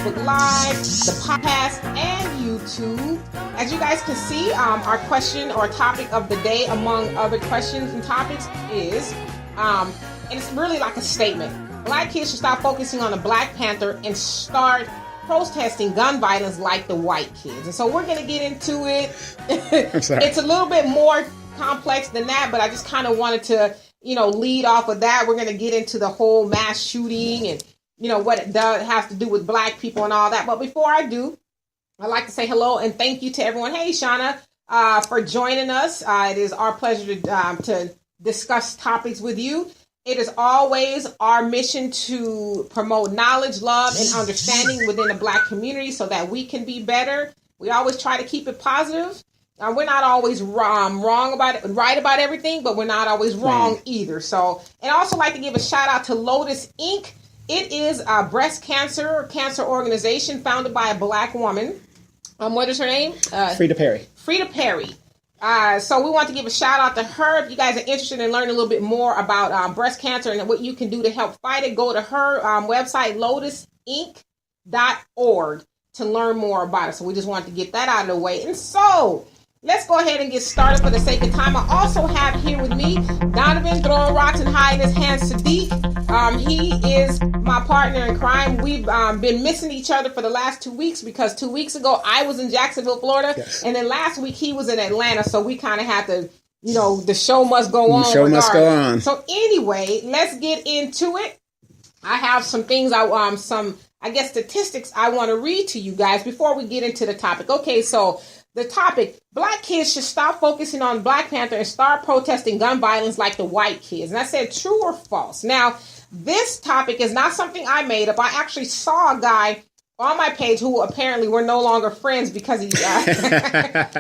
Facebook Live, the podcast, and YouTube. As you guys can see, our question or topic of the day, among other questions and topics, is, and it's really like a statement. Black kids should stop focusing on the Black Panther and start protesting gun violence like the white kids. And so we're going to get into it. It's a little bit more complex than that, but I just kind of wanted to, lead off with that. We're going to get into the whole mass shooting and, what it has to do with Black people and all that. But before I do, I'd like to say hello and thank you to everyone. Hey, Shauna, for joining us. It is our pleasure to discuss topics with you. It is always our mission to promote knowledge, love, and understanding within the Black community so that we can be better. We always try to keep it positive. We're not always wrong about it, right about everything, but we're not always wrong either. So, and I also like to give a shout out to Lotus Inc. It is a breast cancer organization founded by a Black woman. What is her name? Frida Perry. Frida Perry. So we want to give a shout out to her. If you guys are interested in learning a little bit more about breast cancer and what you can do to help fight it, go to her website, lotusinc.org, to learn more about it. So we just wanted to get that out of the way. And so let's go ahead and get started for the sake of time. I also have here with me Donovan, throwing rocks and hiding his hands, Sadiq. He is my partner in crime. We've been missing each other for the last 2 weeks because 2 weeks ago I was in Jacksonville, Florida, and then last week he was in Atlanta. So we kind of had to, the show must go on. The show must go on. So anyway, let's get into it. I have some things, statistics I want to read to you guys before we get into the topic. Okay, so the topic, Black kids should stop focusing on Black Panther and start protesting gun violence like the white kids. And I said, true or false? Now, this topic is not something I made up. I actually saw a guy on my page who apparently we're no longer friends because he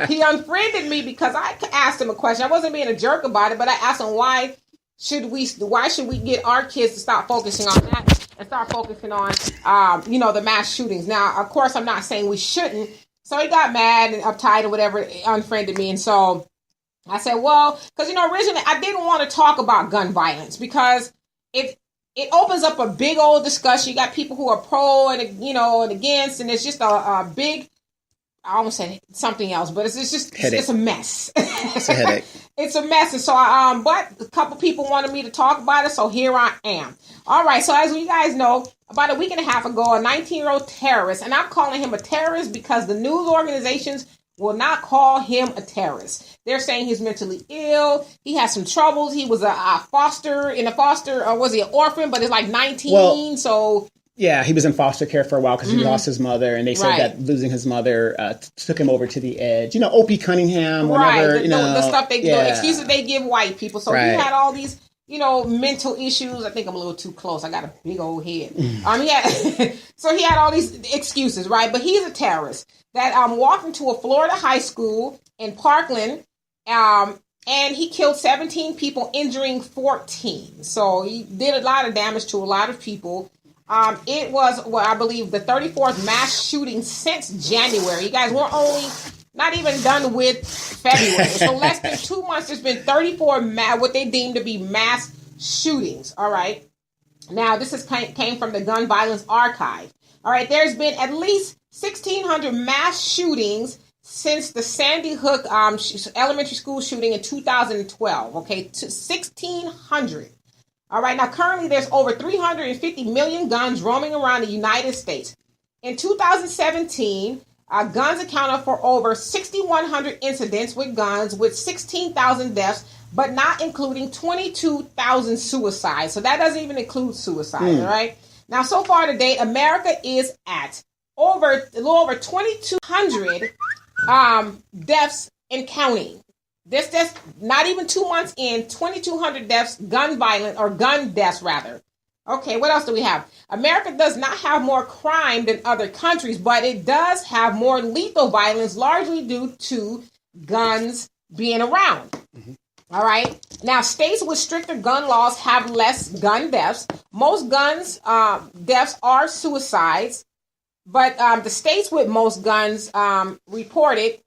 he unfriended me because I asked him a question. I wasn't being a jerk about it, but I asked him why should we get our kids to stop focusing on that and start focusing on the mass shootings. Now, of course, I'm not saying we shouldn't. So he got mad and uptight or whatever, unfriended me. And so I said, well, because, originally I didn't want to talk about gun violence because it opens up a big old discussion. You got people who are pro and, and against, and it's just a big, I almost said something else, but it's a mess. It's a headache. It's a mess. And so, but a couple people wanted me to talk about it. So here I am. All right. So as you guys know, about a week and a half ago, a 19-year-old terrorist, and I'm calling him a terrorist because the news organizations will not call him a terrorist. They're saying he's mentally ill. He has some troubles. He was a foster, or was he an orphan? But it's like 19. Well, so yeah, he was in foster care for a while because he lost his mother, and they said that losing his mother took him over to the edge. Opie Cunningham, whatever. The stuff the excuses they give white people. So he had all these, mental issues. I think I'm a little too close. I got a big old head. So he had all these excuses, right? But he's a terrorist that walked into a Florida high school in Parkland, and he killed 17 people, injuring 14. So he did a lot of damage to a lot of people. It was, I believe, the 34th mass shooting since January. You guys, we're only not even done with February. So less than 2 months, there's been 34 what they deem to be mass shootings. All right. Now, this came from the Gun Violence Archive. All right. There's been at least 1,600 mass shootings since the Sandy Hook elementary school shooting in 2012. Okay. 1,600. All right. Now, currently, there's over 350 million guns roaming around the United States. In 2017, guns accounted for over 6,100 incidents with guns, with 16,000 deaths, but not including 22,000 suicides. So that doesn't even include suicide. All right. Now, so far to date, America is at a little over 2,200 deaths and counting. This not even 2 months in, 2,200 deaths, gun deaths rather. Okay, what else do we have? America does not have more crime than other countries, but it does have more lethal violence, largely due to guns being around. All right. Now, states with stricter gun laws have less gun deaths. Most guns deaths are suicides, but the states with most guns reported,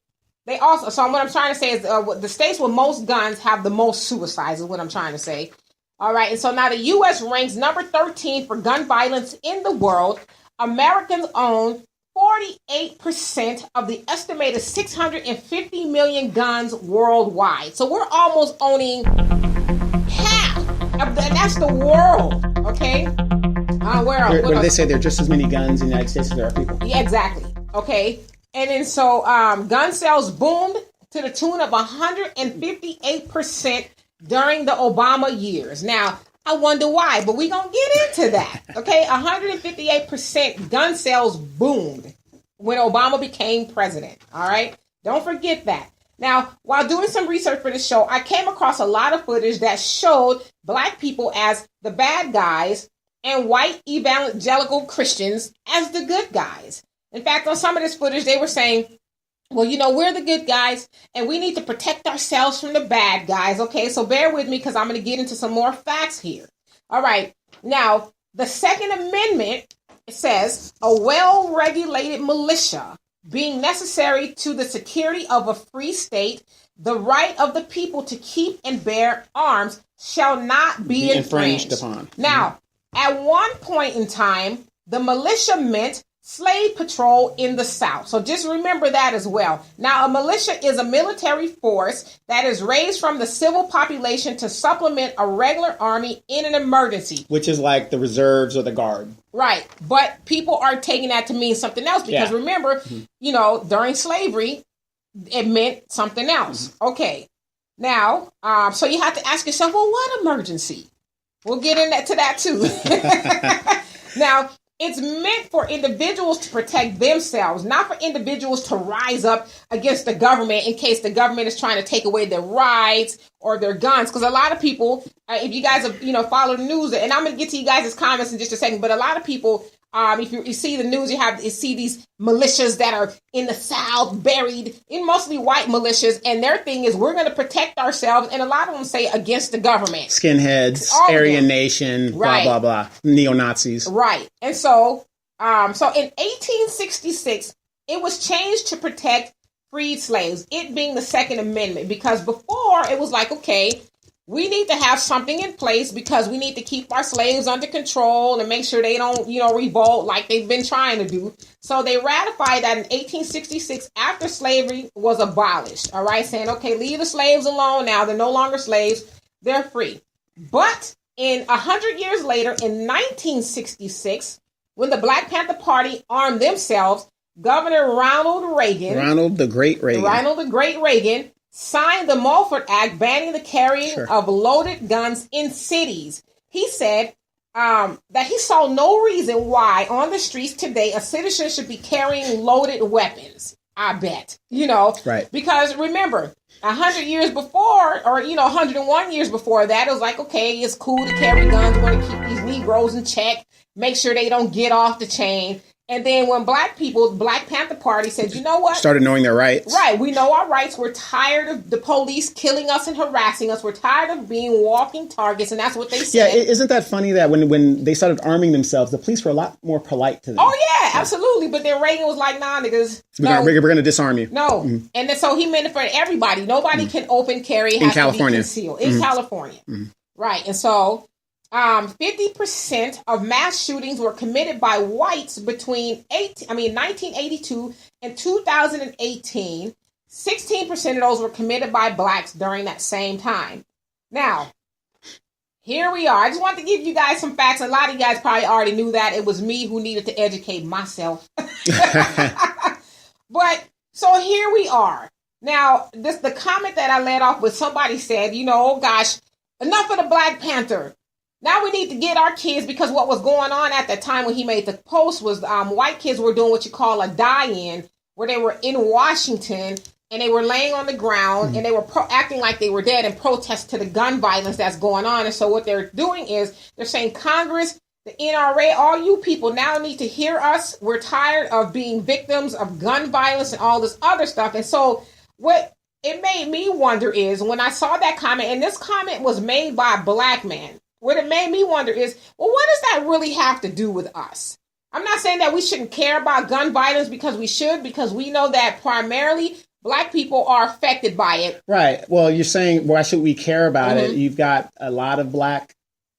they also, so what I'm trying to say is the states with most guns have the most suicides is what I'm trying to say. All right. And so now the U.S. ranks number 13 for gun violence in the world. Americans own 48% of the estimated 650 million guns worldwide. So we're almost owning half of that's the world, okay? What do they say? There are just as many guns in the United States as there are people. Yeah, exactly. Okay. And then so gun sales boomed to the tune of 158% during the Obama years. Now, I wonder why, but we're going to get into that. Okay, 158% gun sales boomed when Obama became president. All right, don't forget that. Now, while doing some research for the show, I came across a lot of footage that showed black people as the bad guys and white evangelical Christians as the good guys. In fact, on some of this footage, they were saying, well, you know, we're the good guys and we need to protect ourselves from the bad guys. Okay, so bear with me because I'm going to get into some more facts here. All right. Now, the Second Amendment says a well-regulated militia being necessary to the security of a free state, the right of the people to keep and bear arms shall not be infringed upon. Now, at one point in time, the militia meant slave patrol in the South. So just remember that as well. Now, a militia is a military force that is raised from the civil population to supplement a regular army in an emergency. Which is like the reserves or the guard. Right. But people are taking that to mean something else because remember, you know, during slavery, it meant something else. Okay. Now, so you have to ask yourself, well, what emergency? We'll get into that too. Now, it's meant for individuals to protect themselves, not for individuals to rise up against the government in case the government is trying to take away their rights or their guns. Because a lot of people, if you guys have, follow the news, and I'm going to get to you guys' comments in just a second, but a lot of people, if you see the news, you see these militias that are in the South, buried in mostly white militias, and their thing is we're going to protect ourselves, and a lot of them say against the government. Skinheads, Aryan Nation, blah, blah, blah, neo-Nazis. Right. And so in 1866, it was changed to protect freed slaves, it being the Second Amendment, because before it was like, okay, we need to have something in place because we need to keep our slaves under control and make sure they don't, revolt like they've been trying to do. So they ratified that in 1866 after slavery was abolished. All right, saying, okay, leave the slaves alone now. They're no longer slaves. They're free. But in 100 years later, in 1966, when the Black Panther Party armed themselves, Governor Ronald the Great Reagan, signed the Mulford Act banning the carrying of loaded guns in cities. He said that he saw no reason why on the streets today a citizen should be carrying loaded weapons. I bet, right? Because remember, 100 years before, or 101 years before that, it was like, okay, it's cool to carry guns. We want to keep these Negroes in check, make sure they don't get off the chain. And then when Black Panther Party said, you know what? Started knowing their rights. Right. We know our rights. We're tired of the police killing us and harassing us. We're tired of being walking targets. And that's what they said. Yeah. Isn't that funny that when they started arming themselves, the police were a lot more polite to them? Oh, yeah, absolutely. But then Reagan was like, nah, niggas. We're going to disarm you. No. Mm-hmm. And then, so he meant it for everybody. Nobody can open carry. In California. To be concealed. In California. Mm-hmm. Right. And so 50% of mass shootings were committed by whites between 1982 and 2018. 16% of those were committed by blacks during that same time. Now, here we are. I just wanted to give you guys some facts. A lot of you guys probably already knew that. It was me who needed to educate myself. But so here we are. Now, the comment that I led off with, somebody said, oh gosh, enough of the Black Panther. Now we need to get our kids, because what was going on at that time when he made the post was white kids were doing what you call a die-in, where they were in Washington and they were laying on the ground and they were acting like they were dead in protest to the gun violence that's going on. And so what they're doing is they're saying, Congress, the NRA, all you people now need to hear us. We're tired of being victims of gun violence and all this other stuff. And so what it made me wonder is when I saw that comment, and this comment was made by a black man, what it made me wonder is, well, what does that really have to do with us? I'm not saying that we shouldn't care about gun violence, because we should, because we know that primarily Black people are affected by it. Right. Well, you're saying, why should we care about it? You've got a lot of Black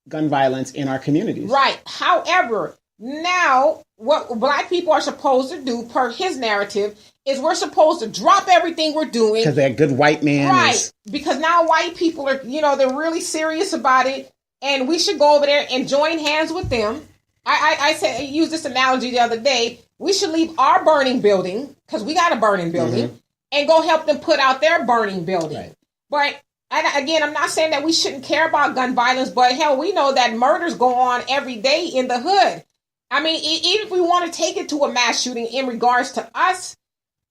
gun violence in our communities. Right. However, now what black people are supposed to do, per his narrative, is we're supposed to drop everything we're doing. Because that good white man right. Because now white people are, they're really serious about it, and we should go over there and join hands with them. I used this analogy the other day. We should leave our burning building, because we got a burning building, and go help them put out their burning building. Right. But again, I'm not saying that we shouldn't care about gun violence, but hell, we know that murders go on every day in the hood. I mean, even if we want to take it to a mass shooting in regards to us,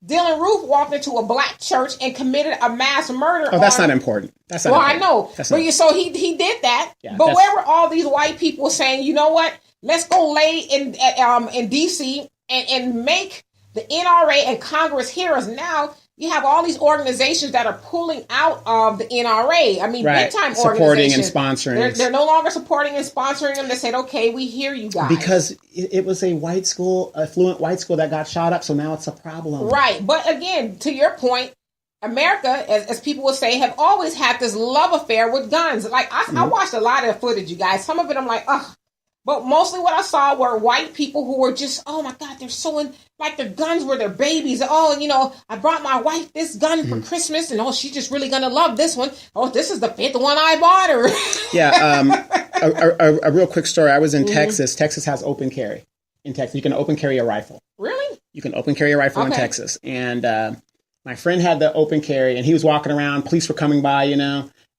Dylann Roof walked into a black church and committed a mass murder. Oh, that's not important. That's not important. I know. So he did that. Yeah, but where were all these white people saying, you know what? Let's go lay in D.C. and make the NRA and Congress hear us. Now you have all these organizations that are pulling out of the NRA. I mean, big time supporting and sponsoring. They're no longer supporting and sponsoring them. They said, okay, we hear you guys. Because it was a white school, affluent white school that got shot up. So now it's a problem. Right. But again, to your point, America, as people would say, have always had this love affair with guns. Like I watched a lot of footage, you guys. Some of it I'm like, ugh. But mostly what I saw were white people who were just, oh my God, they're so like their guns were their babies. Oh, I brought my wife this gun for Christmas, and she's just really going to love this one. Oh, this is the 5th one I bought her. Yeah. A real quick story. I was in Texas. Texas has open carry. In Texas, you can open carry a rifle. Really? You can open carry a rifle in Texas. And my friend had the open carry, and he was walking around. Police were coming by,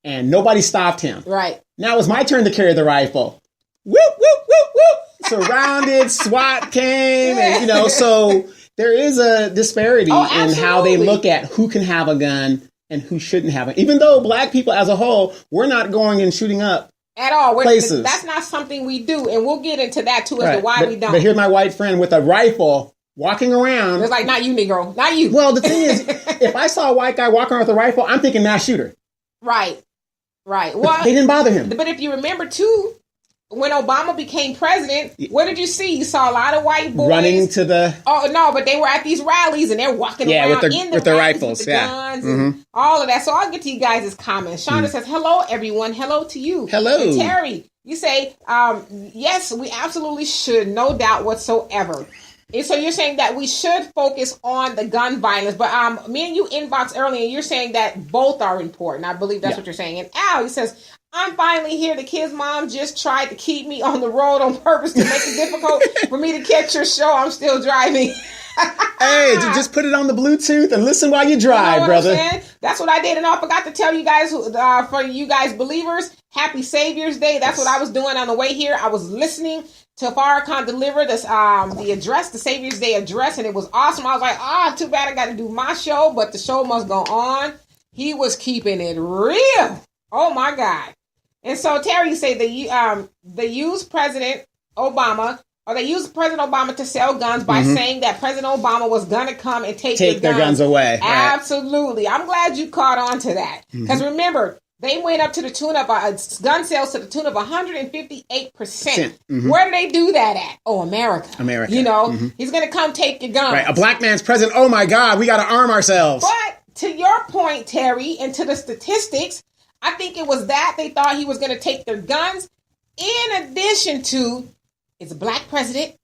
and nobody stopped him. Right. Now it was my turn to carry the rifle. Whoop, whoop, whoop, whoop. Surrounded, SWAT came, and, so there is a disparity in how they look at who can have a gun and who shouldn't have it. Even though black people as a whole, we're not going and shooting up at all. Places. That's not something we do, and we'll get into that, too, as to why we don't. But here's my white friend with a rifle walking around. It's like, not you, Negro. Not you. Well, the thing is, if I saw a white guy walking around with a rifle, I'm thinking mass shooter. Right. Well, but they didn't bother him. But if you remember, too, when Obama became president, what did you see? You saw a lot of white boys running to the. Oh no! But they were at these rallies and they're walking around with their rifles, with the guns, and all of that. So I'll get to you guys' comments. Shonda says, "Hello, everyone. Hello to you. Hello, and Terry. You say, yes, we absolutely should, no doubt whatsoever." And so you're saying that we should focus on the gun violence, but me and you inboxed earlier, and you're saying that both are important. I believe that's what you're saying. And Al, he says, I'm finally here. The kid's mom just tried to keep me on the road on purpose to make it difficult for me to catch your show. I'm still driving. Hey, just put it on the Bluetooth and listen while you drive, brother. That's what I did. And I forgot to tell you guys, for you guys believers, happy Savior's Day. That's what I was doing on the way here. I was listening to Farrakhan deliver this, the address, the Savior's Day address, and it was awesome. I was like, too bad I got to do my show, but the show must go on. He was keeping it real. Oh my God. And so Terry, you say they used President Obama to sell guns by saying that President Obama was going to come and take their guns away. Absolutely. Right. I'm glad you caught on to that. Because remember, they went up to the tune of gun sales to the tune of 158%. Where do they do that at? Oh, America. He's going to come take your guns. Right. A black man's president. Oh my God, we got to arm ourselves. But to your point, Terry, and to the statistics, I think it was that they thought he was going to take their guns. In addition to, it's a black president.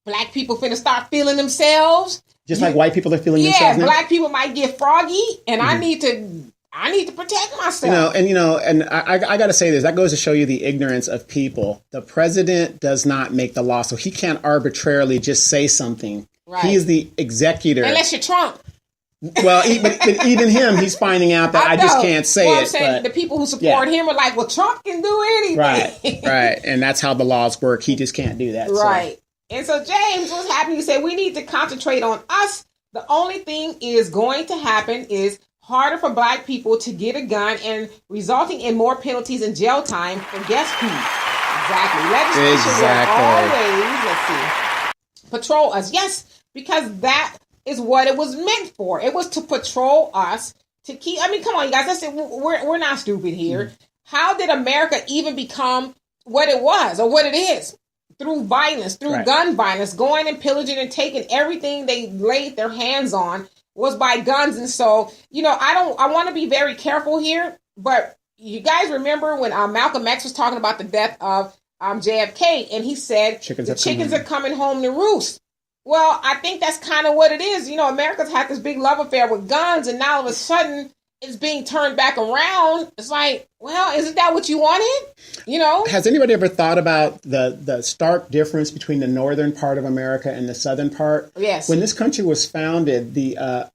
Black people finna start feeling themselves. Just like white people are feeling themselves now? Yeah, black people might get froggy, and I need to protect myself. And I got to say this. That goes to show you the ignorance of people. The president does not make the law, so he can't arbitrarily just say something. Right. He is the executor. Unless you're Trump. Well, but even him, he's finding out that I just can't say it. I'm saying the people who support him are like, well, Trump can do anything. Right. And that's how the laws work. He just can't do that. Right. So. And so, James, what's happening? You say we need to concentrate on us. The only thing is going to happen is harder for black people to get a gun and resulting in more penalties and jail time for guess who? Exactly. Legislation will always, patrol us. Yes, because that is what it was meant for. It was to patrol us, to keep, come on, you guys, we're not stupid here. How did America even become what it was or what it is? Through violence, through gun violence, going and pillaging and taking everything they laid their hands on was by guns. And so, I want to be very careful here, but you guys remember when Malcolm X was talking about the death of JFK, and he said the chickens are coming home to roost. Well, I think that's kind of what it is. America's had this big love affair with guns, and now all of a sudden it's being turned back around. It's like, well, isn't that what you wanted? Has anybody ever thought about the stark difference between the northern part of America and the southern part? Yes. When this country was founded, how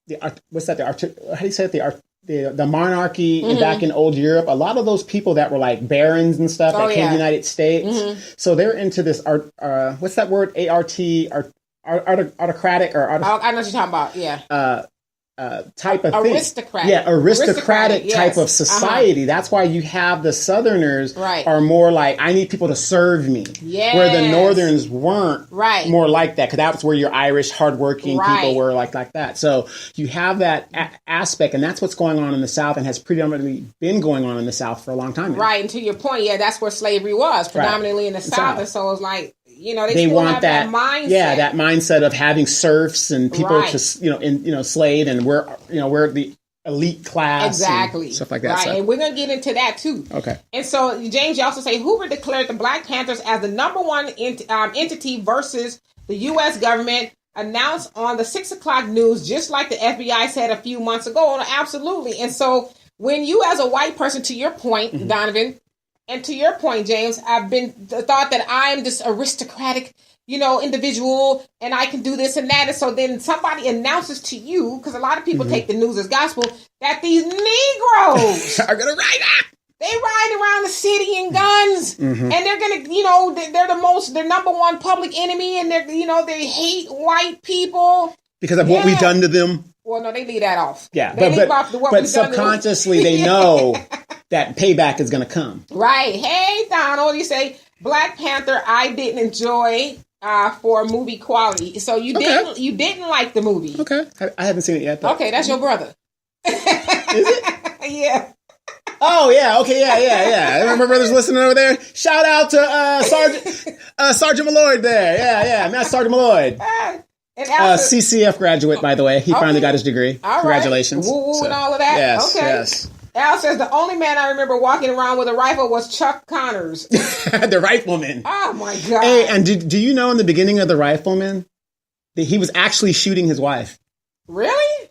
do you say it? The monarchy back in old Europe, a lot of those people that were like barons and stuff that came to the United States. So they're into this what's that word? Autocratic or I know what you're talking about. Yeah. Type of aristocratic. Thing. Yeah, aristocratic type of society. That's why you have the Southerners are more like, I need people to serve me. Yes. Where the Northerns weren't more like that, because that's where your Irish hardworking people were like that. So you have that aspect, and that's what's going on in the South, and has predominantly been going on in the South for a long time now. Right, and to your point, that's where slavery was, predominantly in the South. And so it's like, they still want have that mindset. Yeah, that mindset of having serfs and people to slave, and we're the elite class, exactly, and stuff like that. Right, so. And we're gonna get into that too. Okay. And so James, you also say Hoover declared the Black Panthers as the number one entity versus the U.S. government. Announced on the 6 o'clock news, just like the FBI said a few months ago. Absolutely. And so when you, as a white person, to your point, Donovan. And to your point, James, I've been thought that I'm this aristocratic, individual, and I can do this and that. And so then somebody announces to you, because a lot of people take the news as gospel, that these Negroes are going to ride out. They ride around the city in guns, and they're going to, they're number one public enemy, and they hate white people. Because of what we've done to them. Well, no, they leave that off. Yeah, but subconsciously they know that payback is going to come. Right. Hey, Donald, you say Black Panther I didn't enjoy for movie quality. So you didn't like the movie. Okay. I haven't seen it yet, though. Okay, that's your brother. Is it? Yeah. Oh, yeah. Okay, yeah. My brother's listening over there. Shout out to Sergeant Malloy there. Yeah. Master Sergeant Malloy. CCF graduate, by the way. He finally got his degree. All Congratulations. Right. Woo and all of that. Yes, okay. Yes. Al says the only man I remember walking around with a rifle was Chuck Connors. The rifleman. Oh, my God. Hey, and do you know in the beginning of The Rifleman that he was actually shooting his wife? Really?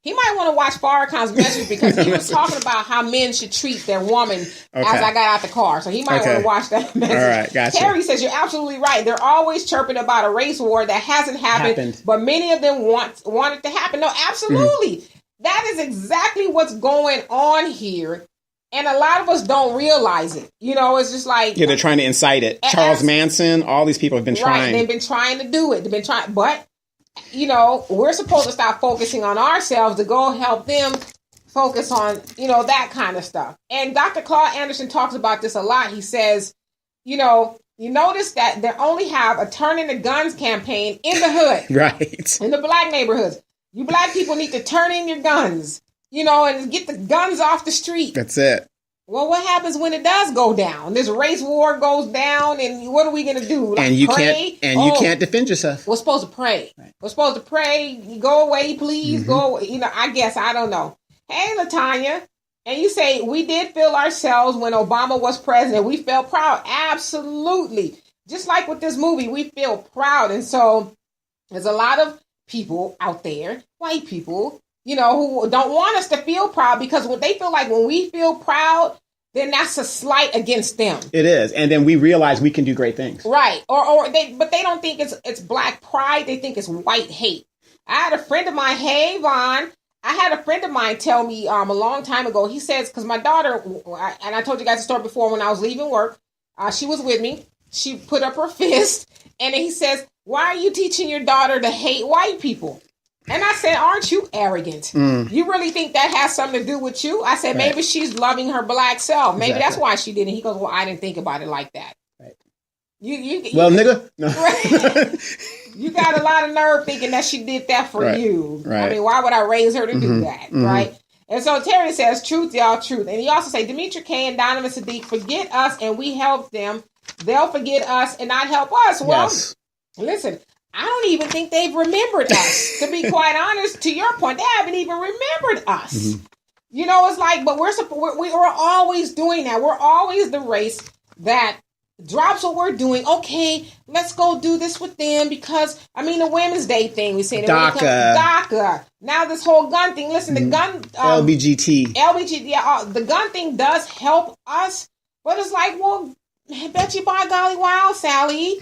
He might want to watch Farrakhan's message, because he was talking about how men should treat their woman as I got out the car. So he might want to watch that message. All right, gotcha. Terry says, you're absolutely right. They're always chirping about a race war that hasn't happened. But many of them want it to happen. No, absolutely. That is exactly what's going on here. And a lot of us don't realize it. It's just like... Yeah, they're trying to incite it. Charles Manson, all these people have been trying. Right, they've been trying to do it. They've been trying, but... we're supposed to stop focusing on ourselves to go help them focus on, that kind of stuff. And Dr. Claude Anderson talks about this a lot. He says, you notice that they only have a Turn in the Guns campaign in the hood. Right. In the black neighborhoods. You black people need to turn in your guns, and get the guns off the street. That's it. Well, what happens when it does go down? This race war goes down, and what are we going to do? Like, you can't defend yourself. We're supposed to pray. Right. We're supposed to pray. Go away, please. Go. I guess I don't know. Hey, LaTanya, and you say we did feel ourselves when Obama was president. We felt proud. Absolutely, just like with this movie, we feel proud, and so there's a lot of people out there, white people, who don't want us to feel proud, because what they feel like when we feel proud, then that's a slight against them. It is. And then we realize we can do great things. Right. But they don't think it's black pride. They think it's white hate. I had a friend of mine, hey, Vaughn, I had a friend of mine tell me a long time ago, he says, because my daughter, and I told you guys the story before, when I was leaving work, she was with me. She put up her fist, and he says, why are you teaching your daughter to hate white people? And I said, aren't you arrogant? You really think that has something to do with you? I said, maybe she's loving her black self. Maybe that's why she did it. He goes, well, I didn't think about it like that. Right. Nigga. No. Right. You got a lot of nerve thinking that she did that for you. Right. I mean, why would I raise her to do that? Right. And so Terry says, truth, y'all, truth. And he also say, Demetria K and Donovan Sadiq forget us and we help them. They'll forget us and not help us. Well, listen, I don't even think they've remembered us. To be quite honest, to your point, they haven't even remembered us. You know, it's like, but we're always doing that. We're always the race that drops what we're doing. Okay, let's go do this with them because, I mean, the Women's Day thing, we say DACA. Now this whole gun thing, listen, the gun... LBGT, the gun thing does help us, but it's like, well, bet you by golly wow, Sally,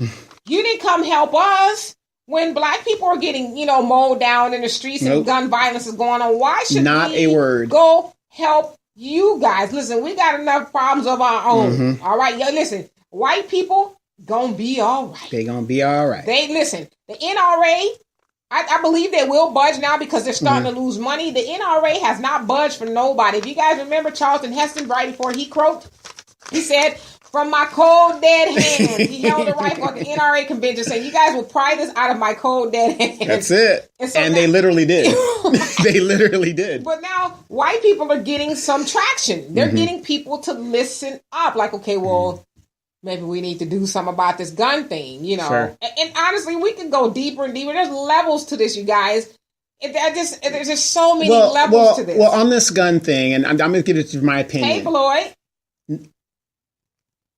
you didn't come help us. When black people are getting, mowed down in the streets and gun violence is going on, why should we go help you guys? Listen, we got enough problems of our own. All right, listen, white people gonna be all right. They gonna be all right. Listen, the NRA, I believe they will budge now because they're starting to lose money. The NRA has not budged for nobody. If you guys remember Charlton Heston right before he croaked, he said, "From my cold dead hand," he held a rifle at the NRA convention saying, "You guys will pry this out of my cold dead hand." That's it. And they literally did. They literally did. But now white people are getting some traction. They're getting people to listen up. Like, okay, well, maybe we need to do something about this gun thing, Sure. And honestly, we can go deeper and deeper. There's levels to this, you guys. There's just so many levels to this. Well, on this gun thing, and I'm going to give it to my opinion. Hey, Floyd.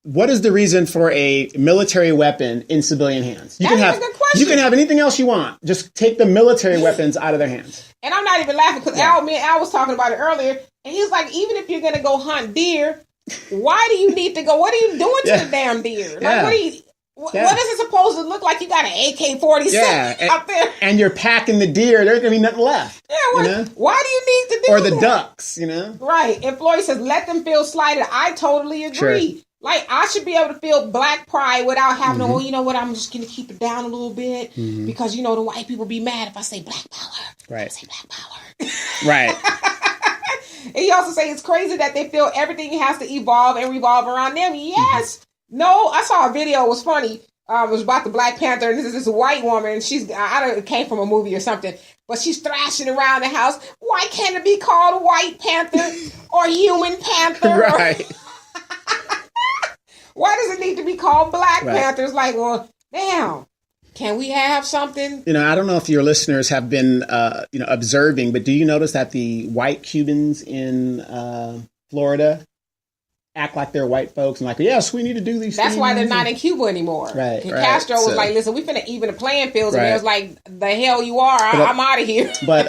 What is the reason for a military weapon in civilian hands? That's a good question. You can have anything else you want. Just take the military weapons out of their hands. And I'm not even laughing because Al was talking about it earlier, and he's like, even if you're going to go hunt deer, why do you need to go? What are you doing to the damn deer? Like, what is it supposed to look like? You got an AK-47 out there, and you're packing the deer. There's gonna be nothing left. Yeah, why do you need to do or the that? ducks? Right. And Floyd says, let them feel slighted. I totally agree. Sure. Like, I should be able to feel black pride without having to, you know what, I'm just going to keep it down a little bit because, the white people be mad if I say black power. Right. I say black power. Right. And he also say it's crazy that they feel everything has to evolve and revolve around them. Yes. No, I saw a video. It was funny. It was about the Black Panther. And this is this white woman. And I don't know, it came from a movie or something. But she's thrashing around the house. Why can't it be called White Panther or Human Panther? Right. Why does it need to be called Black Panther? It's like, well, damn. Can we have something? I don't know if your listeners have been, observing, but do you notice that the white Cubans in Florida act like they're white folks and like, yes, we need to do these That's things. why they're not in Cuba anymore. Right. Castro was like, listen, we finna even the playing fields. And there's like, the hell you are. I'm out of here. But,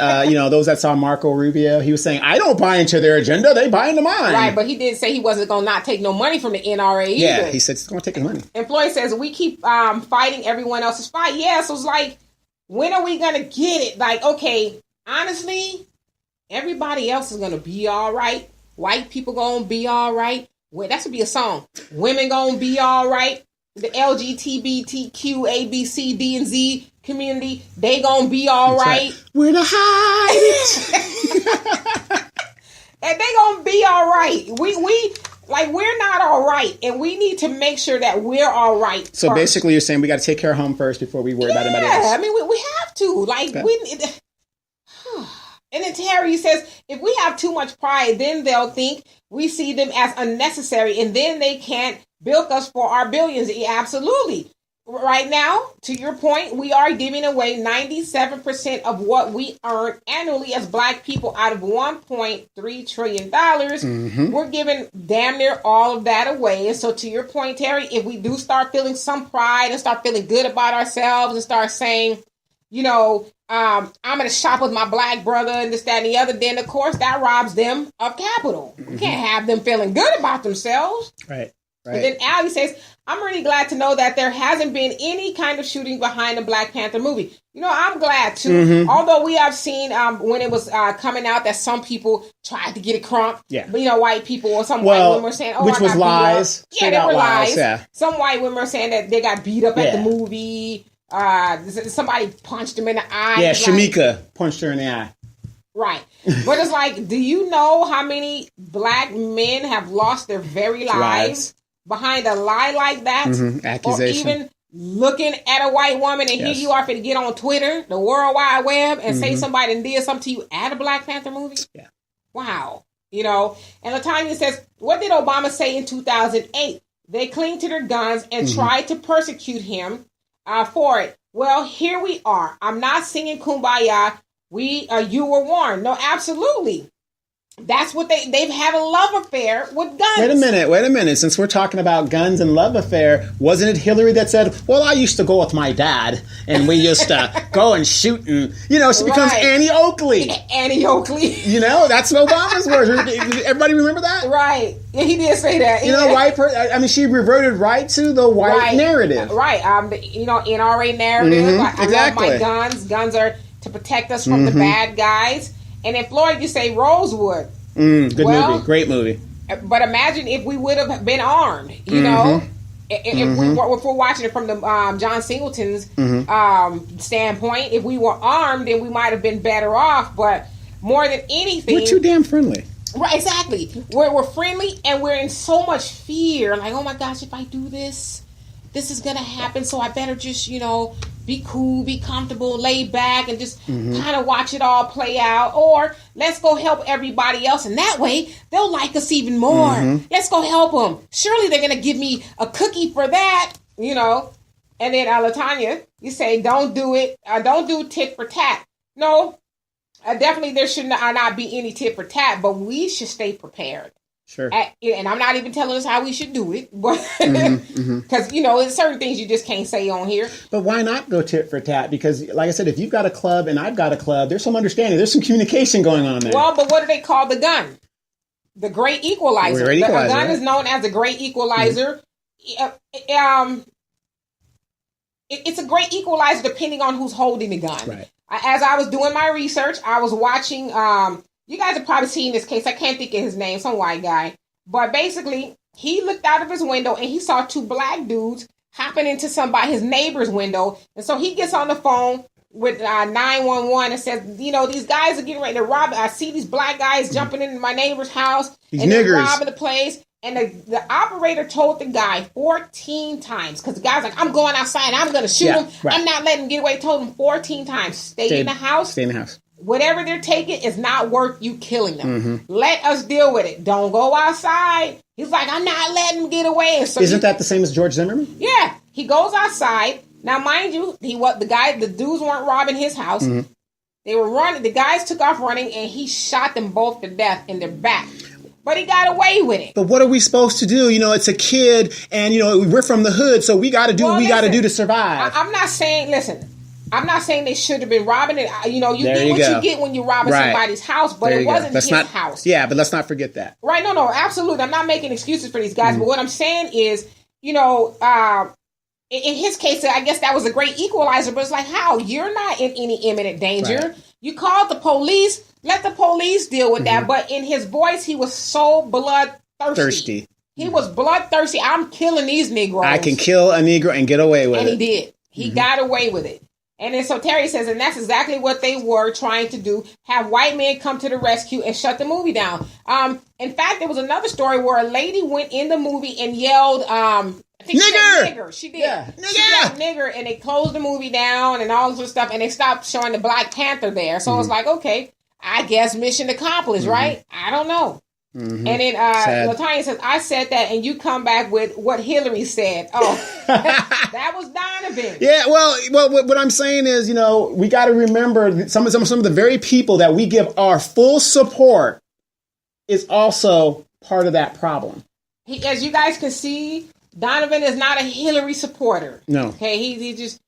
those that saw Marco Rubio, he was saying, I don't buy into their agenda. They buy into mine. Right. But he did say he wasn't going to not take no money from the NRA either. Yeah. He said he's going to take his money. And Floyd says, we keep fighting everyone else's fight. Yeah. So it's like, when are we going to get it? Like, okay, honestly, everybody else is going to be all right. White people going to be all right. Well, that should be a song. Women gonna be all right. The LGBTQ, A, B, C, D, and Z community, they gonna be all right. We're the hide. And they gonna be all right. We're not all right, and we need to make sure that we're all right. So basically, you're saying we got to take care of home first before we worry about anybody else. Yeah, I mean, we have to. And then Terry says, if we have too much pride, then they'll think we see them as unnecessary, and then they can't bilk us for our billions. Yeah, absolutely. Right now, to your point, we are giving away 97% of what we earn annually as black people out of $1.3 trillion. We're giving damn near all of that away. And so to your point, Terry, if we do start feeling some pride and start feeling good about ourselves and start saying, I'm going to shop with my black brother and this, that, and the other, then, of course, that robs them of capital. You can't have them feeling good about themselves. Right. And then Ali says, I'm really glad to know that there hasn't been any kind of shooting behind the Black Panther movie. I'm glad, too. Although we have seen when it was coming out that some people tried to get it crunk. Yeah. But, white people or some white women were saying, which was lies. Yeah, they were lies. Yeah. Some white women were saying that they got beat up at the movie. Somebody punched him in the eye. Yeah, Shamika punched her in the eye. Right. But it's like, do you know how many black men have lost their very lives behind a lie like that? Accusation. Or even looking at a white woman and here you are for to get on Twitter, the World Wide Web, and say somebody did something to you at a Black Panther movie? Yeah. Wow. And LaTanya says, what did Obama say in 2008? They clinged to their guns and tried to persecute him for it. Well, here we are. I'm not singing Kumbaya. You were warned. No, absolutely. That's what they've had a love affair with guns. Wait a minute. Since we're talking about guns and love affair, wasn't it Hillary that said, well, I used to go with my dad and we used to go and shoot and, she becomes Annie Oakley. Annie Oakley. That's Obama's words. Everybody remember that? Right. Yeah, he did say that. White person, she reverted right to the white narrative. Right. NRA narrative. I love my guns. Guns are to protect us from the bad guys. And in Florida, you say Rosewood. Good movie. Great movie. But imagine if we would have been armed, if we're watching it from the John Singleton's standpoint. If we were armed, then we might have been better off. But more than anything... We're too damn friendly. Right, exactly. We're friendly and we're in so much fear. Like, oh my gosh, if I do this is going to happen. So I better just, be cool, be comfortable, lay back, and just kind of watch it all play out. Or let's go help everybody else. And that way, they'll like us even more. Let's go help them. Surely they're going to give me a cookie for that, And then, LaTanya, you say, don't do it. Don't do tit for tat. No, definitely there should not be any tit for tat, but we should stay prepared. Sure. And I'm not even telling us how we should do it, but because there's certain things you just can't say on here. But why not go tit for tat? Because, like I said, if you've got a club and I've got a club, there's some understanding, there's some communication going on there. Well, but what do they call the gun? The great equalizer. A gun is known as a great equalizer. It's a great equalizer depending on who's holding the gun. Right. As I was doing my research, I was watching. You guys have probably seen this case. I can't think of his name, some white guy. But basically, he looked out of his window and he saw two black dudes hopping into his neighbor's window. And so he gets on the phone with 911 and says, these guys are getting ready to rob. I see these black guys jumping into my neighbor's house. These and niggers. They're robbing the place. And the operator told the guy 14 times, because the guy's like, I'm going outside. I'm going to shoot him. Right. I'm not letting him get away. Told him 14 times, stay in the house. Stay in the house. Whatever they're taking is not worth you killing them. Let us deal with it. Don't go outside. He's like, I'm not letting him get away. And so isn't that the same as George Zimmerman? Yeah. He goes outside. Now, mind you, the dudes weren't robbing his house. They were running. The guys took off running, and he shot them both to death in their back. But he got away with it. But what are we supposed to do? It's a kid, and we're from the hood, so we got to do what we got to do to survive. I'm not saying they should have been robbing it. You get what you get when you're robbing somebody's house, but it wasn't his house. Yeah, but let's not forget that. Right? No, absolutely. I'm not making excuses for these guys, but what I'm saying is, in his case, I guess that was a great equalizer, but it's like, how? You're not in any imminent danger. Right. You called the police. Let the police deal with that. But in his voice, he was so bloodthirsty. He was bloodthirsty. I'm killing these Negroes. I can kill a Negro and get away with it. And he did. He got away with it. And then so Terry says, and that's exactly what they were trying to do, have white men come to the rescue and shut the movie down. In fact, there was another story where a lady went in the movie and yelled, I think nigger! She did. Yeah. She yelled nigger, and they closed the movie down and all this stuff, and they stopped showing the Black Panther there. So it was like, okay, I guess mission accomplished, right? I don't know. And then LaTanya says, I said that, and you come back with what Hillary said. Oh, that was Donovan. Yeah, well, what I'm saying is, we got to remember some of the very people that we give our full support is also part of that problem. As you guys can see, Donovan is not a Hillary supporter. No. Okay, he's just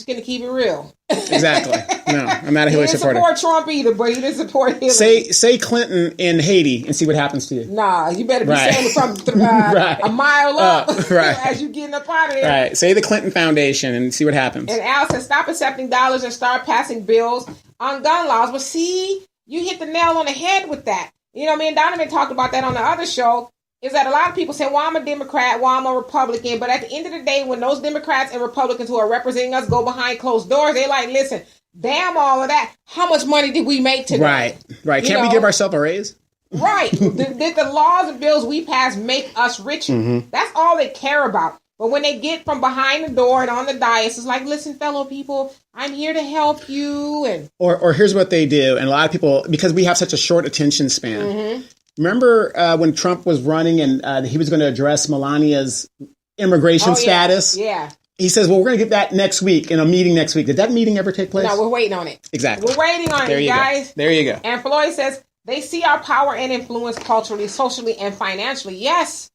going to keep it real. Exactly. No, I'm not a Hillary supporter. He didn't support Trump either, but he didn't support Hillary. Say Clinton in Haiti and see what happens to you. Nah, you better be saying it from a mile up as you getting up out of there. Right. Say the Clinton Foundation and see what happens. And Al says, stop accepting dollars and start passing bills on gun laws. But see, you hit the nail on the head with that. Me and Donovan talked about that on the other show. Is that a lot of people say, well, I'm a Democrat, well, I'm a Republican. But at the end of the day, when those Democrats and Republicans who are representing us go behind closed doors, they're like, listen, damn all of that. How much money did we make today? Right. Can't we give ourselves a raise? Right. Did the laws and bills we pass make us richer? That's all they care about. But when they get from behind the door and on the dais, it's like, listen, fellow people, I'm here to help you. And Or here's what they do. And a lot of people, because we have such a short attention span, remember when Trump was running and he was going to address Melania's immigration status? Yeah. He says, well, we're going to get that next week in a meeting next week. Did that meeting ever take place? No, we're waiting on it. Exactly. We're waiting on it, guys. There you go. And Floyd says, They see our power and influence culturally, socially, and financially. Yes.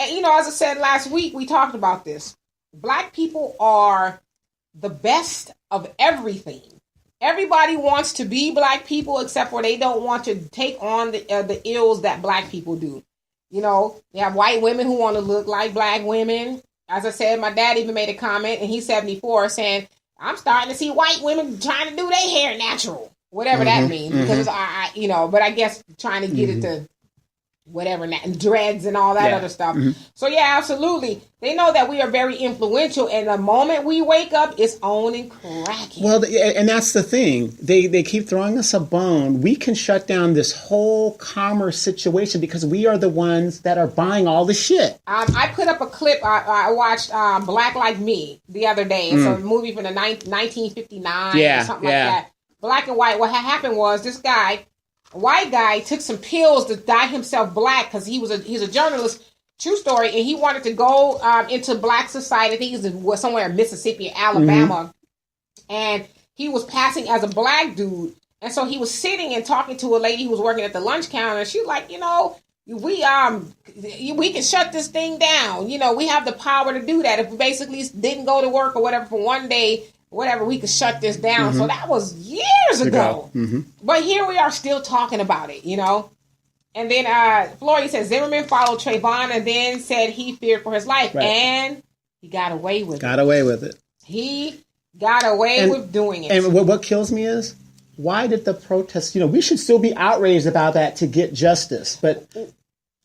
You know, as I said last week, we talked about this. Black people are the best of everything. Everybody wants to be black people, except for they don't want to take on the ills that black people do. You know, you have white women who want to look like black women. As I said, my dad even made a comment, and he's 74, saying, I'm starting to see white women trying to do their hair natural. Whatever that means. Because, you know, but I guess trying to get it to whatever, dreads and all that other stuff. So, yeah, absolutely. They know that we are very influential, and the moment we wake up, it's on and cracking. Well, and that's the thing. They keep throwing us a bone. We can shut down this whole commerce situation because we are the ones that are buying all the shit. I put up a clip. I watched Black Like Me the other day. It's a movie from the 1959 or something like that. Black and white. What had happened was this guy, a white guy, took some pills to dye himself black because he's a journalist. True story. And he wanted to go into black society. I think he was somewhere in Mississippi, Alabama. And he was passing as a black dude. And so he was sitting and talking to a lady who was working at the lunch counter. And she was like, you know, we can shut this thing down. You know, we have the power to do that. If we basically didn't go to work or whatever for one day, whatever, we could shut this down. So that was years ago. But here we are still talking about it, you know. And then Floyd says Zimmerman followed Trayvon and then said he feared for his life. Right. And he got away with it. He got away with doing it. And what kills me is, why did the protests, you know, we should still be outraged about that to get justice. But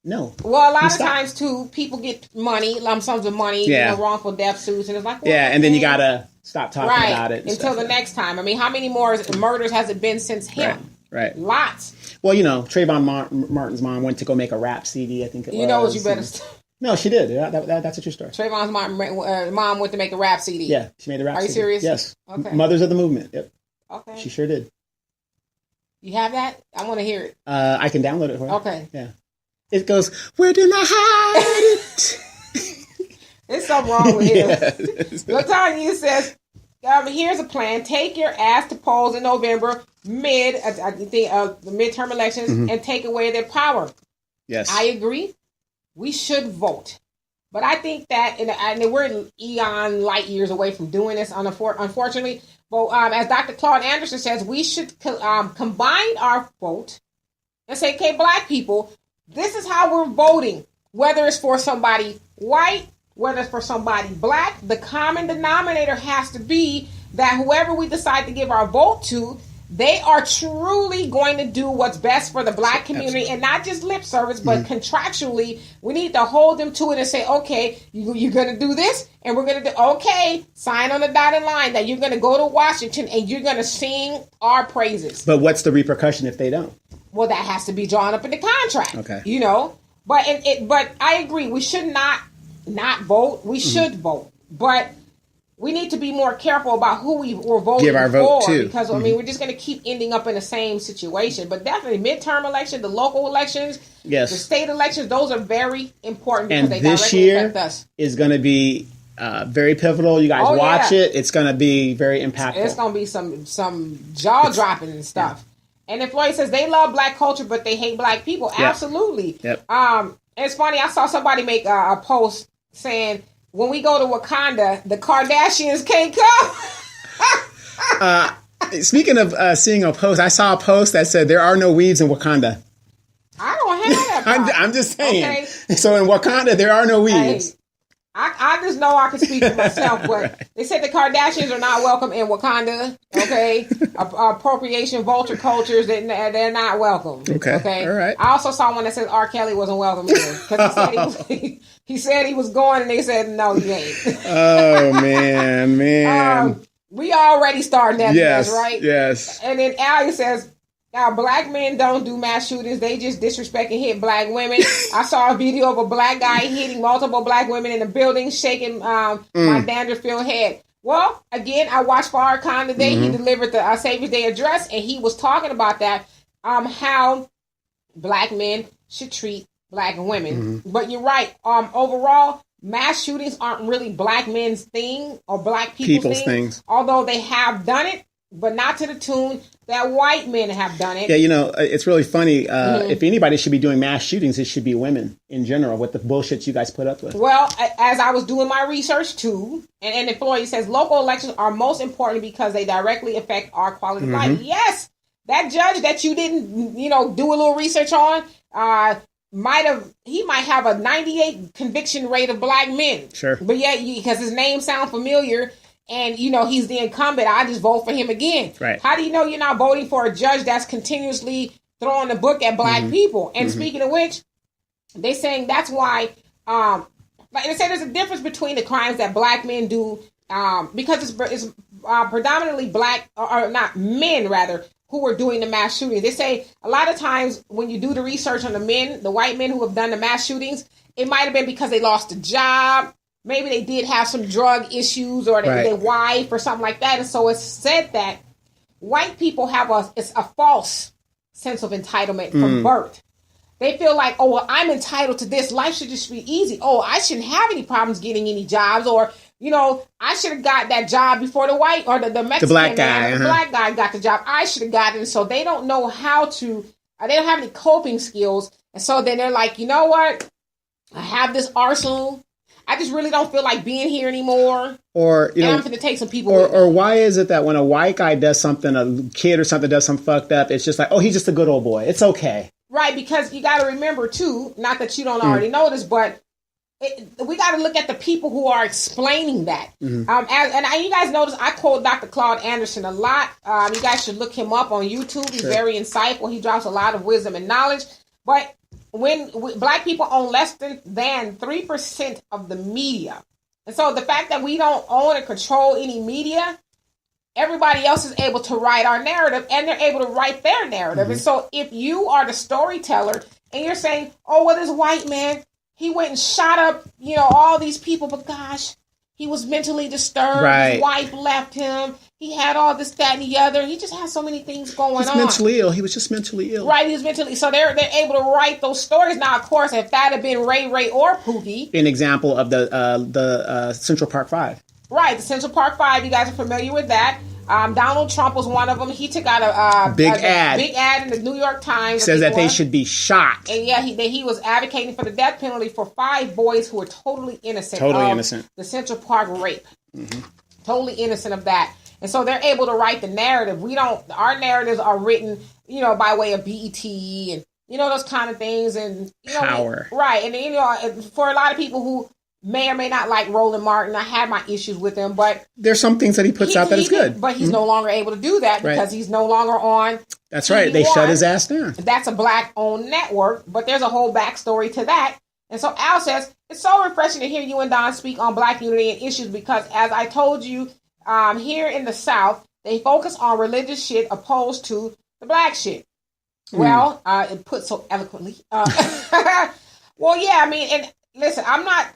no. Well, a lot of times, too, people get money, lump sums of money, you know, wrongful death suits. And it's like, well, and then you got to stop talking about it. Until the next time. I mean, how many more murders has it been since him? Right. Lots. Well, you know, Trayvon Martin's mom went to go make a rap CD, I think it was. You know what, you better... No, she did. That's a true story. Trayvon's mom went to make a rap CD. Yeah, she made a rap CD. Are you serious? Yes. Okay. Mothers of the Movement. Yep. Okay. She sure did. You have that? I want to hear it. I can download it for you. Okay. Yeah. It goes, where did I hide it? There's something wrong with him. Latanya says, here's a plan. Take your ass to polls in November, the midterm elections, and take away their power. Yes. I agree. We should vote. But I think that, and we're eon light years away from doing this, unfortunately. But as Dr. Claude Anderson says, we should combine our vote and say, okay, black people, this is how we're voting. Whether it's for somebody white, whether it's for somebody black, the common denominator has to be that whoever we decide to give our vote to, they are truly going to do what's best for the black community. Absolutely. And not just lip service, but contractually, we need to hold them to it and say, okay, you're going to do this, and we're going to do, okay, sign on the dotted line that you're going to go to Washington and you're going to sing our praises. But what's the repercussion if they don't? Well, that has to be drawn up in the contract. Okay. You know, but but I agree, we should not vote. We should vote, but we need to be more careful about who we're voting Give our vote for, to. because I mean we're just going to keep ending up in the same situation. But definitely midterm election, the local elections, the state elections, those are very important because they directly affect us. Is going to be very pivotal. You guys watch it. It's going to be very impactful. It's going to be some jaw dropping and stuff. And then Floyd says they love black culture, but they hate black people. Yep. Absolutely. Yep. It's funny. I saw somebody make a post saying, when we go to Wakanda, the Kardashians can't come. Speaking of seeing a post, I saw a post that said there are no weeds in Wakanda. I don't have that. I'm just saying. Okay. So in Wakanda, there are no weeds. Hey, I just know I can speak for myself, but they said the Kardashians are not welcome in Wakanda. Okay, appropriation, vulture cultures, they're not welcome. Okay, all right. I also saw one that said R. Kelly wasn't welcome either because he said he was going, and they said no, he ain't. Oh man. We already starting that mess, right? Yes. And then Allie says, now, black men don't do mass shootings. They just disrespect and hit black women. I saw a video of a black guy hitting multiple black women in the building, shaking my Dangerfield head. Well, again, I watched Farrakhan today. He delivered the Savior's Day address, and he was talking about that, how black men should treat black women. But you're right. Overall, mass shootings aren't really black men's thing or black people's things. Although they have done it. but not to the tune that white men have done it. Yeah, it's really funny. If anybody should be doing mass shootings, it should be women in general, with the bullshit you guys put up with. Well, as I was doing my research too, and Floyd says local elections are most important because they directly affect our quality of life. Yes, that judge that you didn't, do a little research on, might have a 98 conviction rate of black men. Sure. But yet, because his name sounds familiar and, he's the incumbent, I just vote for him again. Right. How do you know you're not voting for a judge that's continuously throwing the book at black people? And speaking of which, they're saying that's why, like they say, there's a difference between the crimes that black men do, because it's predominantly black, or not men rather, who are doing the mass shootings. They say a lot of times when you do the research on the white men who have done the mass shootings, it might have been because they lost a job. Maybe they did have some drug issues, or their wife or something like that. And so it's said that white people have a false sense of entitlement from birth. They feel like, oh, well, I'm entitled to this. Life should just be easy. Oh, I shouldn't have any problems getting any jobs, or I should have got that job before the white or the Mexican black guy, the black guy got the job. I should have gotten it. So they don't know how to, they don't have any coping skills. And so then they're like, you know what? I have this arsenal. I just really don't feel like being here anymore. Or, I'm going to take some people or why is it that when a white guy does something, a kid or something does something fucked up, it's just like, oh, he's just a good old boy. It's okay. Right, because you got to remember, too, not that you don't already know this, but we got to look at the people who are explaining that. You guys notice I quote Dr. Claude Anderson a lot. You guys should look him up on YouTube. He's very insightful. He drops a lot of wisdom and knowledge. But when black people own less than 3% of the media, and so the fact that we don't own and control any media, everybody else is able to write our narrative, and they're able to write their narrative. And so if you are the storyteller and you're saying, oh, well, this white man, he went and shot up, all these people, but gosh, he was mentally disturbed. Right. His wife left him. He had all this, that, and the other. He just had so many things going on. He's mentally ill. He was just mentally ill. Right, he was mentally. So they're able to write those stories. Now, of course, if that had been Ray or Pookie. An example of the Central Park Five. Right, the Central Park Five. You guys are familiar with that. Donald Trump was one of them. He took out a big ad in the New York Times. Says that they should be shot. And yeah, he was advocating for the death penalty for 5 boys who were totally innocent. The Central Park rape. Totally innocent of that. And so they're able to write the narrative. Our narratives are written, by way of BET and, those kind of things. And, Power. Right. And then, for a lot of people who may or may not like Roland Martin, I had my issues with him, but there's some things that he puts out that is good. But he's no longer able to do that because he's no longer on. That's right. They shut his ass down. That's a black-owned network, but there's a whole backstory to that. And so Al says, it's so refreshing to hear you and Don speak on black unity and issues because, as I told you, here in the South, they focus on religious shit opposed to the black shit. Well, it put so eloquently. Well, yeah, I mean, and listen, I'm not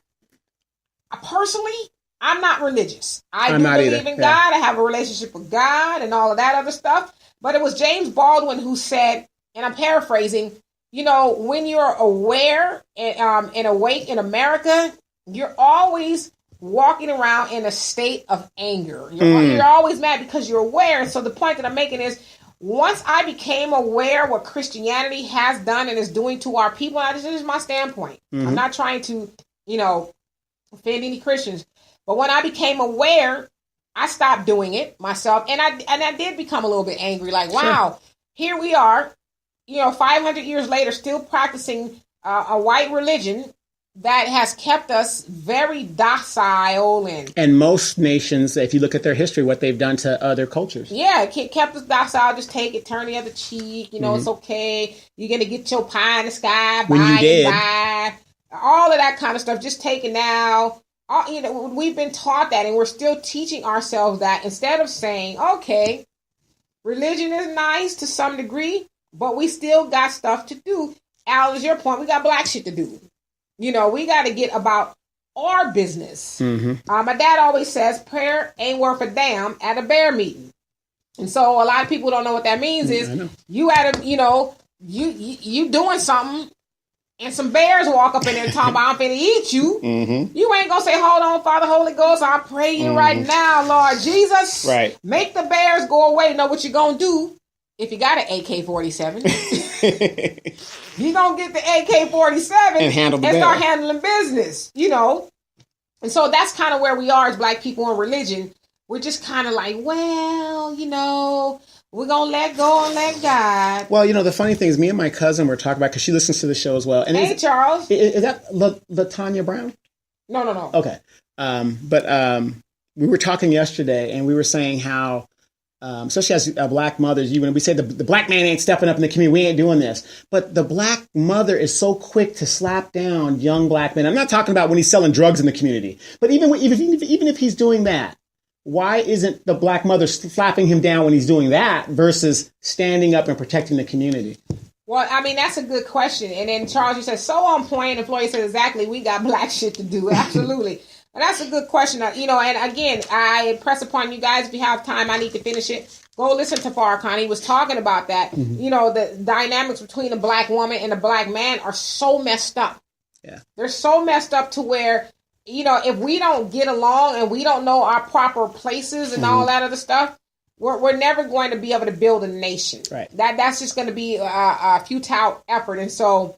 religious. I do believe in God. I have a relationship with God and all of that other stuff. But it was James Baldwin who said, and I'm paraphrasing, when you're aware and awake in America, you're always walking around in a state of anger. You're always mad because you're aware. So the point that I'm making is, once I became aware what Christianity has done and is doing to our people, this is my standpoint. I'm not trying to, offend any Christians. But when I became aware, I stopped doing it myself. And I did become a little bit angry. Like, wow, here we are, 500 years later, still practicing a white religion that has kept us very docile. And most nations, if you look at their history, what they've done to other cultures. Yeah, it kept us docile. Just take it, turn the other cheek. It's okay. You're going to get your pie in the sky. Bye. All of that kind of stuff. Just take it now. We've been taught that, and we're still teaching ourselves that instead of saying, okay, religion is nice to some degree, but we still got stuff to do. Al, is your point. We got black shit to do. We got to get about our business. My dad always says prayer ain't worth a damn at a bear meeting. And so a lot of people don't know what that means is you at a, you doing something and some bears walk up in there talking about, I'm finna eat you, you ain't gonna say, hold on, Father Holy Ghost, I pray you right now, Lord Jesus. Right. Make the bears go away. Know what you're gonna do if you got an AK-47. You're gonna get the AK-47 and start handling business, you know. And so that's kind of where we are as Black people in religion. We're just kind of like, well, you know, we're going to let go and let God. Well, you know, the funny thing is me and my cousin were talking about, because she listens to the show as well. And hey, Charles. Is that LaTanya Brown? No. Okay. But we were talking yesterday, and we were saying how, especially as Black mothers, we say the Black man ain't stepping up in the community. We ain't doing this. But the Black mother is so quick to slap down young Black men. I'm not talking about when he's selling drugs in the community. But even if he's doing that, why isn't the Black mother slapping him down when he's doing that versus standing up and protecting the community? Well, I mean, that's a good question. And then Charles, you said, so on point. And Floyd said, exactly, we got Black shit to do. Absolutely. And that's a good question. You know, and again, I impress upon you guys, if you have time, I need to finish it. Go listen to Farrakhan. He was talking about that. Mm-hmm. You know, the dynamics between a Black woman and a Black man are so messed up. Yeah. They're so messed up to where, you know, if we don't get along and we don't know our proper places and all that other stuff, we're never going to be able to build a nation. Right. That's just going to be a futile effort. And so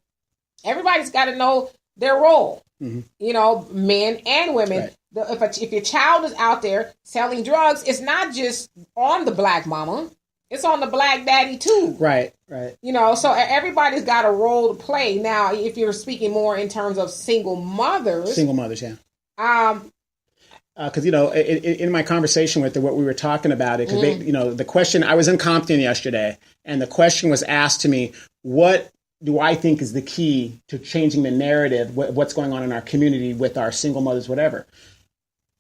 everybody's got to know their role. Mm-hmm. You know, men and women. Right. If your child is out there selling drugs, it's not just on the Black mama. It's on the Black daddy too. Right. You know, so everybody's got a role to play. Now, if you're speaking more in terms of single mothers, yeah. Because you know, in my conversation with her, what we were talking about it, because you know, the question, I was in Compton yesterday, and the question was asked to me, what do I think is the key to changing the narrative, what's going on in our community with our single mothers, whatever?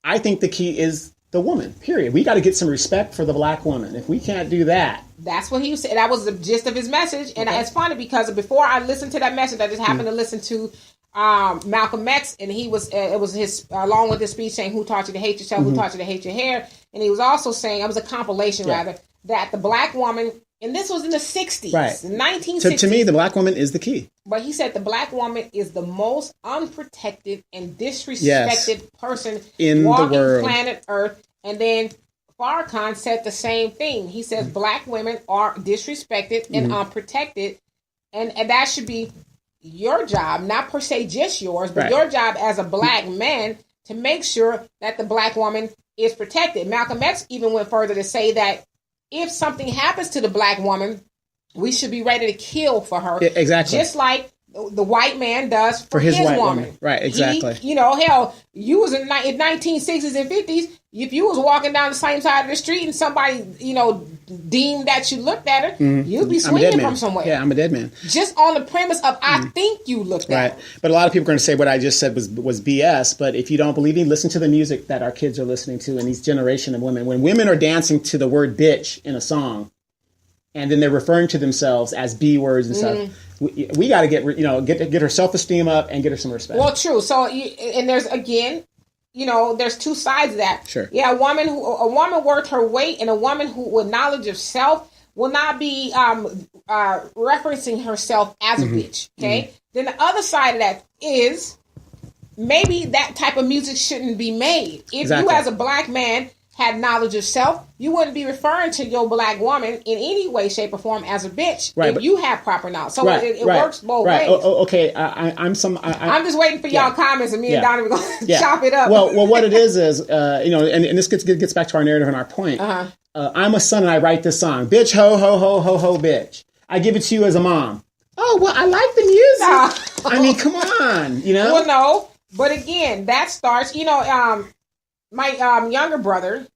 I think the key is the woman, period. We got to get some respect for the Black woman. If we can't do that. That's what he said. That was the gist of his message. And it's funny because before I listened to that message, I just happened to listen to Malcolm X, and he was, it was his, along with his speech saying, who taught you to hate yourself, who taught you to hate your hair? And he was also saying, it was a compilation rather, that the Black woman, and this was in the 60s, the 1960s. To me, the Black woman is the key. But he said the Black woman is the most unprotected and disrespected person in walking the world, planet Earth. And then Farrakhan said the same thing. He says Black women are disrespected and unprotected. And that should be your job, not per se just yours, but your job as a Black man to make sure that the Black woman is protected. Malcolm X even went further to say that if something happens to the Black woman, we should be ready to kill for her. Yeah, exactly. Just like the white man does for his white woman. Right, exactly. You know, hell, you was in 1960s and 50s, if you was walking down the same side of the street and somebody, you know, deemed that you looked at her, you'd be swinging from somewhere. Yeah, I'm a dead man. Just on the premise of, I think you looked at her. But a lot of people are going to say what I just said was BS. But if you don't believe me, listen to the music that our kids are listening to and these generation of women. When women are dancing to the word bitch in a song, and then they're referring to themselves as B words and stuff, we got to get her self-esteem up and get her some respect. Well, true. So, and there's, again, you know, there's two sides of that. Sure. Yeah, a woman worth her weight, and a woman who, with knowledge of self, will not be referencing herself as a bitch. Okay. Then the other side of that is maybe that type of music shouldn't be made. If you, as a Black man, had knowledge of self, you wouldn't be referring to your Black woman in any way, shape, or form as a bitch if you have proper knowledge. So it works both ways. Okay, I'm just waiting for y'all comments, and me and Donnie are going to chop it up. Well, what it is you know, and this gets back to our narrative and our point. I'm a son, and I write this song. Bitch, ho, ho, ho, ho, ho, bitch. I give it to you as a mom. Oh, well, I like the music. I mean, come on, you know? Well, no, but again, that starts, you know, my younger brother,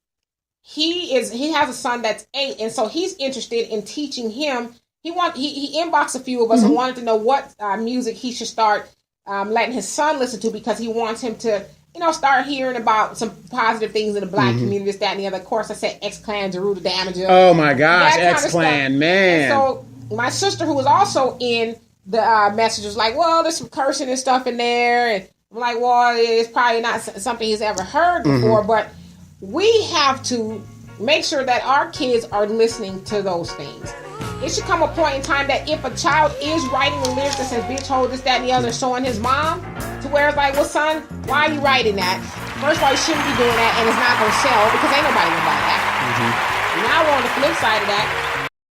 he has a son that's 8, and so he's interested in teaching him. He inboxed a few of us and wanted to know what music he should start letting his son listen to, because he wants him to, you know, start hearing about some positive things in the Black community, this, that, and the other. Of course, I said X-Clan, Jeru the Damager. Oh my gosh, X-Clan, man. And so my sister, who was also in the message, was like, well, there's some cursing and stuff in there, and I'm like, well, it's probably not something he's ever heard before, but we have to make sure that our kids are listening to those things. it should come a point in time that if a child is writing a lyric that says bitch, hold this, that, and the other, showing his mom, to where it's like, well, son, why are you writing that? First of all, you shouldn't be doing that, and it's not going to sell because ain't nobody going to buy that. Now we're on the flip side of that.